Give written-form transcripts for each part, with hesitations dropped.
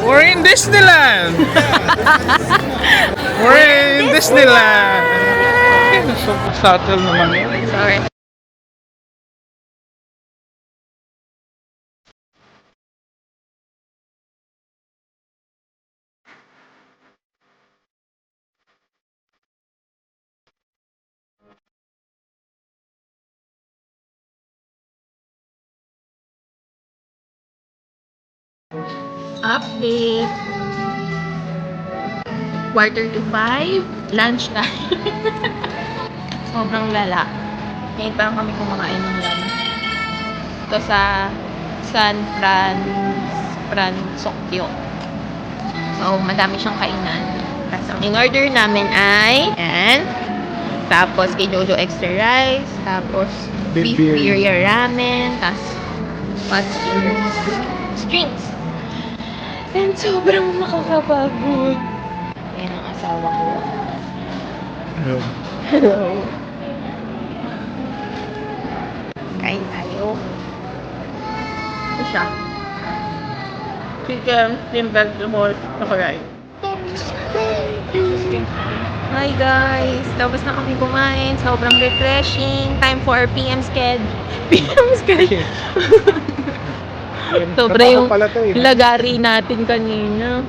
We're in Disneyland! We're in Disneyland! Super subtle naman yun. Sorry. Update. 4:45. Lunch time. Sobrang lala. Ngayon pa lang kami kumakain ng lunch. Ito sa San Francisco. So, madami siyang kainan. Tapos, ang in-order namin ay yan. Tapos, kay Jojo extra rice. Tapos, beef birria ramen. Tapos, what's yours? Drinks. And sobrang nakakapagod. Ayan ang asawa ko. Hello. Hello. Kain tayo. Ito siya. Chicken, steamed vegetables, nakaray. Hi guys! Tapos na kami kumain. Sobrang refreshing. Time for our PM sked. PM sked. Sobra yung lagari natin kanina.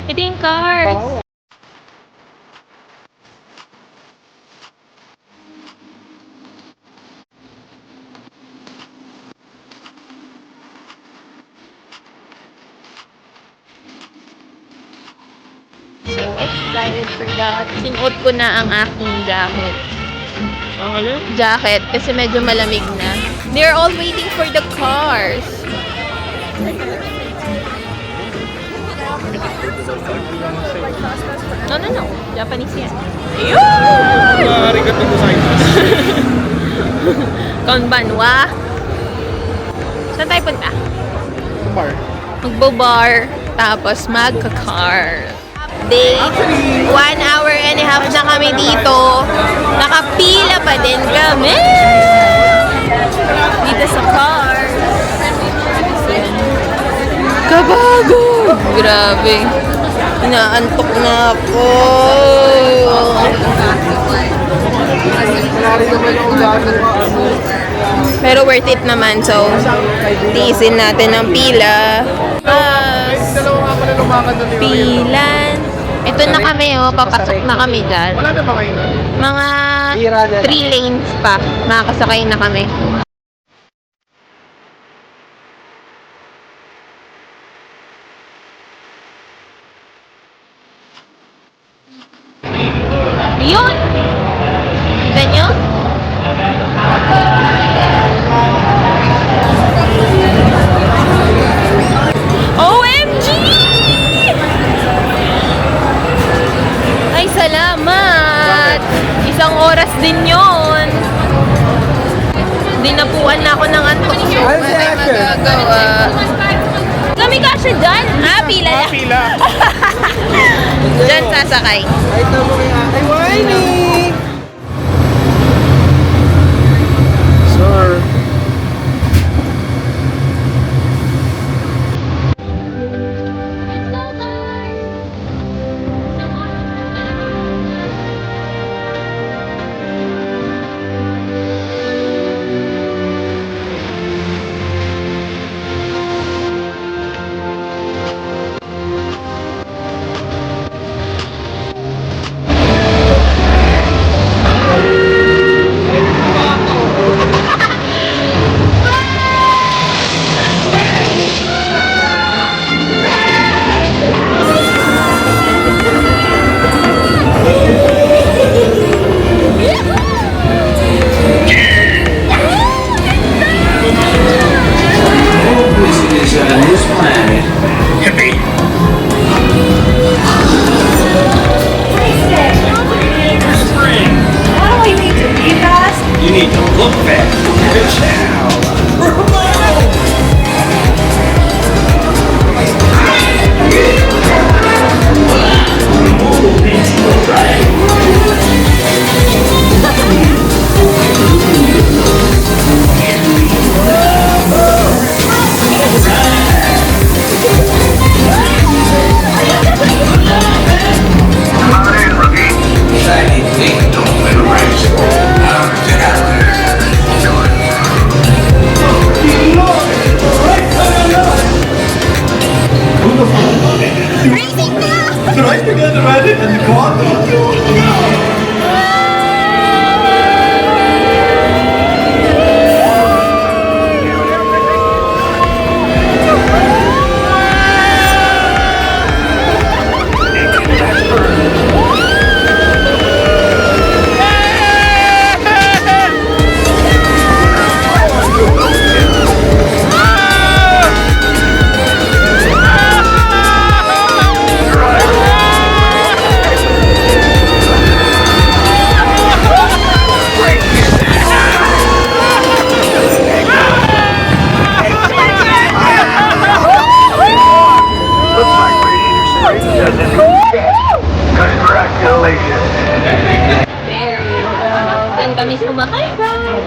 Ito yung cars. So excited for that. Sinuot ko na ang aking jacket. Jacket kasi medyo malamig na. They're all waiting for the cars. No. Japanese yan. Arigato gozaimasu. Konbanwa. Saan tayo punta? Bar. Magbo-bar. Tapos magka-car. Update. 1 hour and a half na kami dito. Nakapila pa din kami. Dito sa car. Kabagod! Grabe. Inaantok na ako. Pero worth it naman. So, tiisin natin ang pila. Pilan. Ito na kami, oh. Papasok na kami dyan. Wala na ba kayo na? Mga 3 lanes pa. Makakasakay na kami. Yun! Kita nyo? OMG! Ay, salamat! Isang oras din yun. Dinapuan na ako ng antok. So, wala magagawa. Kami kasya dyan? Pila lang. Pila. Dyan sasakay. Kahit na mo kaya. Ay, whining! Sir. kami sumakay, guys.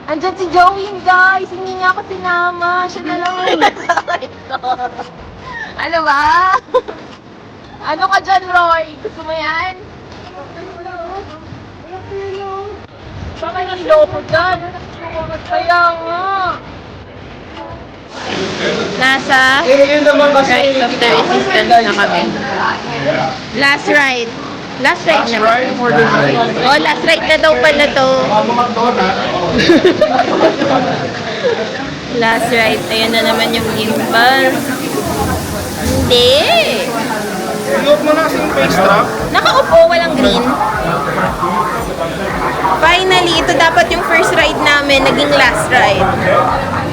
Andyan si Joey, guys. Hindi niya ako sinama. Siya na lang yung ito. Ano ba? Ano ka dyan, Roy? Gusto mo yan? Baka niloko dyan. Kaya nga. Nasa right of the resistance na kami. Last ride. Last ride na. Oh, last ride na daw pala to. Last ride. Ayan na naman yung gimbal. Hindi. Iyot mo na kasing face trap. Nakaupo, walang green. Finally, ito dapat yung first ride namin, naging last ride.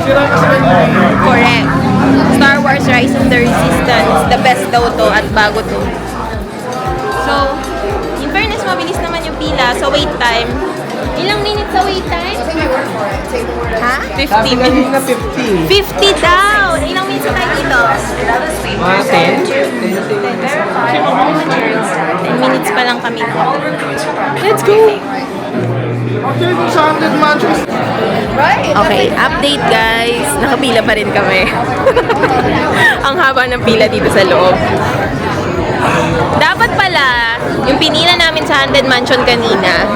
Sira kasi lang yung Correct. Star Wars Rise of the Resistance. The best daw to at bago to. So, in fairness, mabilis naman yung pila. So, wait time. Ilang minutes sa wait time? Ha? 50 minutes. 50. 50 daw! Ilang minutes na tayo dito? 10 minutes pa lang kami. Let's go! Okay, kung sa 100 matches. Okay, update guys. Nakapila pa rin kami. Ang haba ng pila dito sa loob. Dapat pala, yung pinila namin sa Haunted Mansion kanina,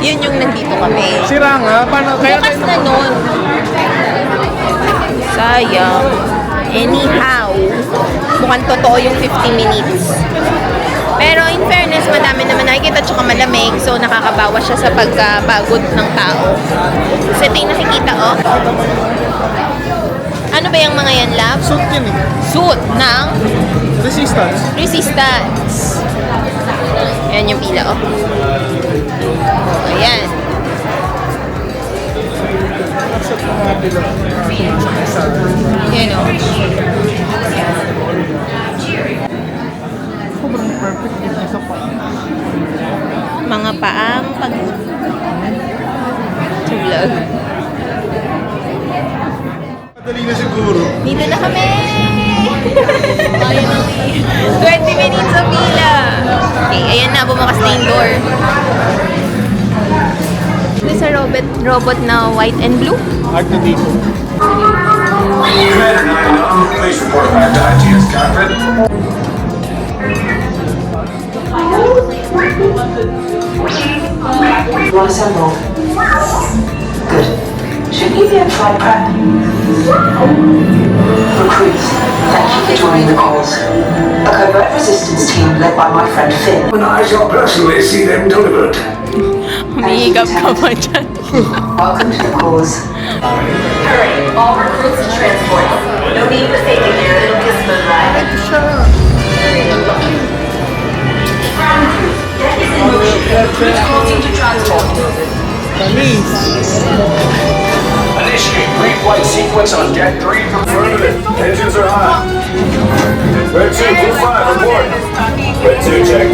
yun yung nandito kami. Sira nga. Paano? Kaya Bukas na nun. Sayang. Anyhow, mukhang totoo yung 50 minutes. Pero in fairness, madami naman nakikita tsaka malamig. So, nakakabawas siya sa pagkapagod ng tao. So, ito yung nakikita, oh. Ano ba yung mga yan, love? suit yun eh. Suit ng Resistance. resistance. Ayan yung pila, oh. Ayan. Accept mo mga pila. Ayan, oh. Sobrang perfect dito sa pa. Mga paang pagod. To vlog. Madali na siguro. Dito na kami! 20 minutes sa pila. Okay, ayan na, bumukas na yung door. Ito sa robot na white and blue. Art na dito. Commander 9, please report back to ITS cockpit. Well assembled. Good. Should you be in flight prep? Recruits, thank you for joining the cause. A covert resistance team led by my friend Finn. And I shall personally see them delivered. Humihigap ka pa dyan. Welcome to the cause. Hurry, all recruits to transport. No need for safety gear, it'll be a smooth ride. Ground crew, deck is in motion. Recruits closing to transport. Tamis. Initiate pre-flight sequence on Deck 3. Affirmative. Engines are hot. Red 2, Blue 5, report. Red 2, check.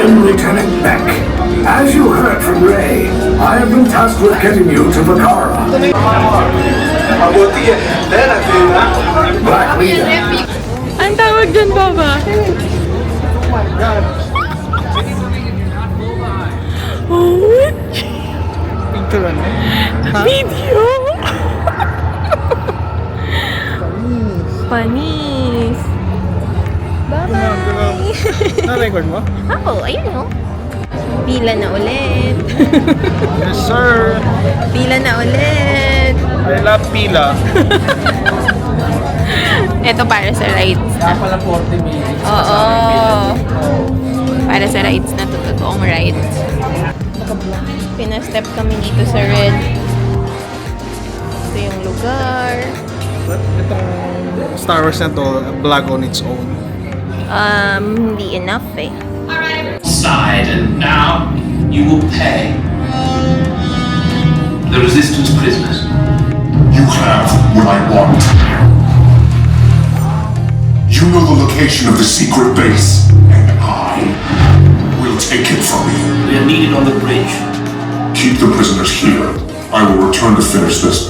Lieutenant Beck, as you heard from Ray, I have been tasked with getting you to Vakara. Black Leader. Ang tawag dyan, Baba? Oh my God. Oh, Picture ano? Ha? video! Tamis. Panis! Bye-bye! Na-record mo? Oo, ayun o. Pila na ulit. Yes, sir. Pila na ulit. I love pila. Ito para sa rides na. Pala 40 minutes. Oo. Para sa rides na to, totoong rides. Pinastep kami dito sa red. Ito yung lugar. But itong Star Wars na to, vlog on its own. Hindi enough eh. Side, and now you will pay. The resistance prisoners. You have what I want. location of the secret base, and I will take it from you. We are needed on the bridge. Keep the prisoners here. I will return to finish this.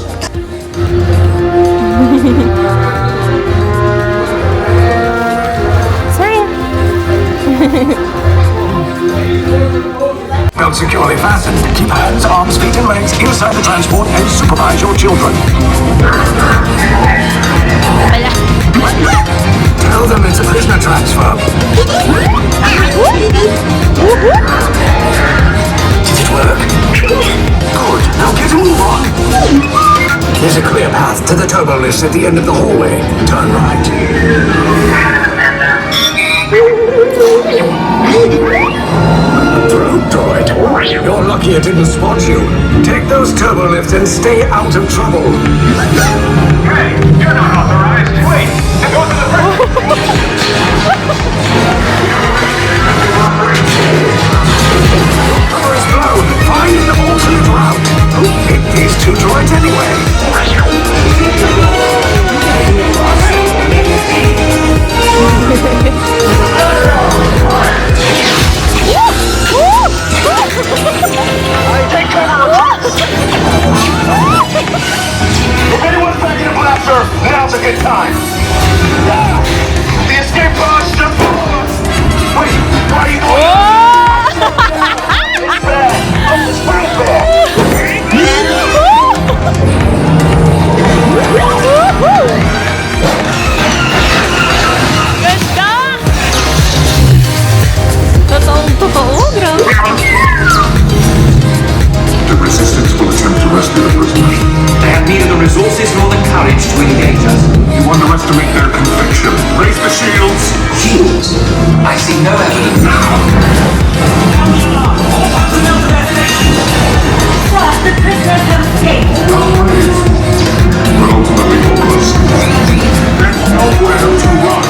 Belt securely fastened. Keep hands, arms, feet, and legs inside the transport and supervise your children. Wala. Tell them it's a prisoner transfer. Did it work? Good. Now get a move on. There's a clear path to the turbo lift at the end of the hallway. Turn right. Throat droid. You're lucky it didn't spot you. Take those turbo lifts and stay out of trouble. Hey, you're not authorized. Wait, and go to the cover is blown. Find an alternate route. Who picked these two droids anyway? Take cover! If anyone's back in the blaster, now's a good time. The escape pod's just below us. Wait, why are you doing It's bad. It's pretty bad. Ganda! Totoo, grabe. The resistance will attempt to rescue the prisoners. They have neither the resources nor the courage to engage us. You underestimate their conviction. Raise the shields! Shields? I see no evidence. Sir, the prisoners have escaped. But ultimately hopeless. There's nowhere to run.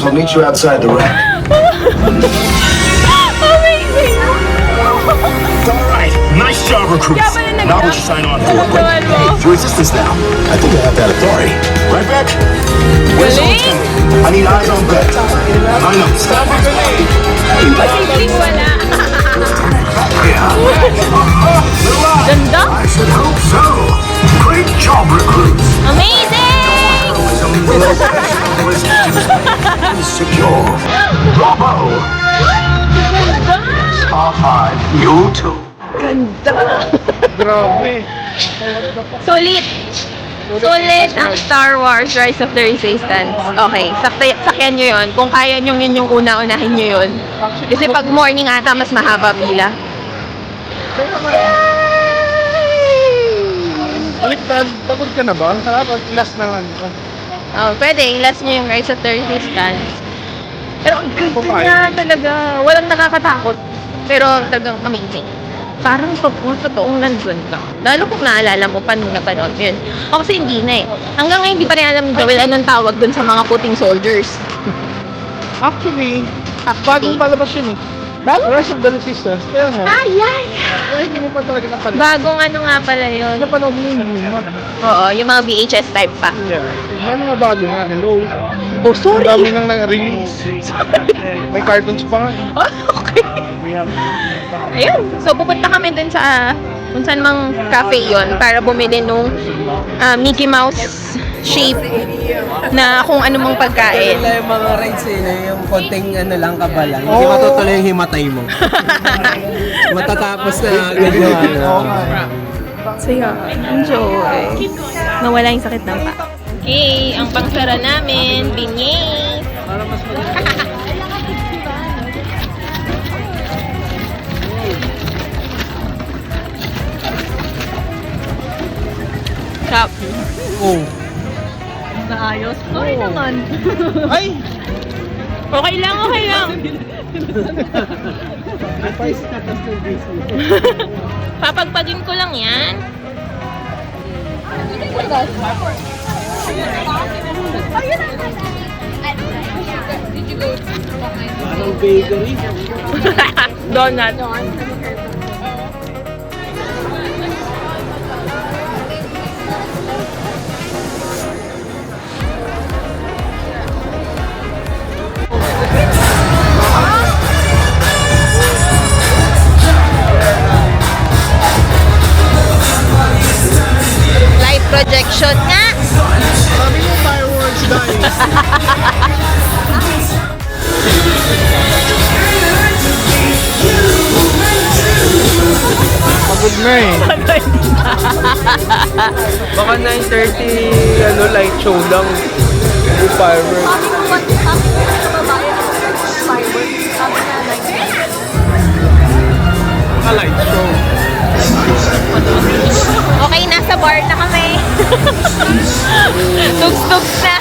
I'll meet you outside the ramp. Amazing! All right, nice job, recruits. Now what you sign on for? Hey, For resistance now. I think I have that authority. Right, Beck? Where's the lieutenant? I need eyes on Beck. I know. Stop it, Posibleng wala. Ganda? I should hope so. Great job, recruits. Amazing! Secure. Bravo. R5, you too. Grabe. Sulit! Sulit ang Star Wars Rise of the Resistance. Okay, sakyan nyo yun. Kung kaya nyo yun yung una-unahin nyo yun. Kasi pag morning ata, mas mahaba pila. Baliktad, pagod ka na ba? Dapat last na lang. Oh, pwede, last nyo yung ride sa third distance. Pero ang ganda Okay. niya talaga. Walang nakakatakot. Pero talagang amazing. Parang totoong nandun ka. Lalo kung naalala mo pa nung napanood mo yun. O kasi hindi na eh. Hanggang ngayon hindi pa rin alam ni Joel anong tawag dun sa mga puting soldiers. Actually, bagong palabas yun eh. Bago? Rise of the Resistance. Kaya nga, hindi mo pa talaga napanood. Bagong ano nga pala yun. Napanood mo yun. Oo, yung mga VHS type pa. Yeah. Ano nga bago nga? Hello. Oh, Ang sorry. dami nang nang-release. May cartoons pa nga eh. Okay. Ayun. So, pupunta kami dun sa kung saan mang cafe yon para bumili nung Mickey Mouse shape na kung ano mang pagkain. Wala yung mga rides yung konting ano lang kabalan. Hindi matutuloy yung himatay mo. Matatapos na agad yung ano. So, yeah. Enjoy. Mawala yung sakit ng pa. Okay, ang pangsara namin, binyes. Cup. Oh. Naayos? Okay naman. Ay! Okay lang, okay lang. Papagpagin ko lang yan. Parang bakery. Donut. Light projection nga. Sabi mo fireworks dahil. Pagod na eh. Baka 9:30 ano light show lang. Yung fireworks. Light show. Okay, nasa bar na kami. Tugs-tugs na.